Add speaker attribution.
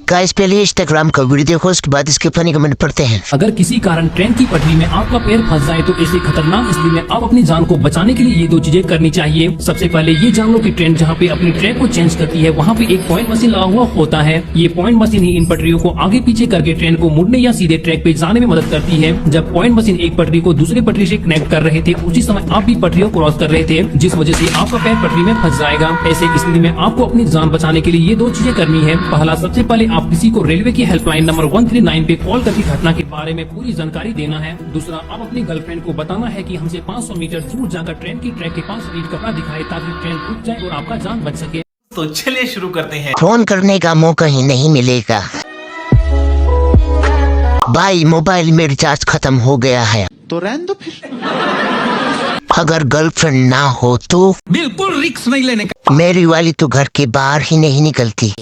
Speaker 1: Guys पहले Instagram का video देखो, उसके बाद इसके फनी कमेंट पढ़ते हैं।
Speaker 2: अगर किसी कारण ट्रेन की पटरी में आपका पैर फंस जाए तो ऐसी खतरनाक स्थिति में आप अपनी जान को बचाने के लिए ये दो चीजें करनी चाहिए। सबसे पहले ये जान लो कि ट्रेन जहाँ पे अपनी ट्रैक को चेंज करती है वहाँ पे एक पॉइंट मशीन लगा हुआ होता है। ये पॉइंट मशीन ही इन पटरियों को आगे पीछे करके ट्रेन को मुड़ने या सीधे ट्रैक पे जाने में मदद करती है। जब पॉइंट मशीन एक पटरी को दूसरी पटरी से कनेक्ट कर रहे थे उसी समय आप भी पटरियों क्रॉस कर रहे थे, जिस वजह से आपका पैर पटरी में फंस जाएगा। ऐसे स्थिति में आपको अपनी जान बचाने के लिए ये दो चीजें करनी है। पहला, सबसे पहले आप किसी को रेलवे की हेल्पलाइन नंबर 139 पे कॉल करके घटना के बारे में पूरी जानकारी देना है। दूसरा, आप अपनी गर्लफ्रेंड को बताना है कि हमसे 500 मीटर दूर जाकर ट्रेन की ट्रैक के पास रीड कपड़ा दिखाए ताकि ट्रेन रुक जाए और आपका जान बच सके।
Speaker 3: तो चलिए शुरू करते हैं।
Speaker 1: फोन करने का मौका ही नहीं मिलेगा भाई, मोबाइल में रिचार्ज खत्म हो गया है।
Speaker 4: तो रहने दो फिर।
Speaker 1: अगर गर्लफ्रेंड ना हो तो
Speaker 5: बिल्कुल रिस्क नहीं लेने का।
Speaker 1: मेरी वाली तो घर के बाहर ही नहीं निकलती।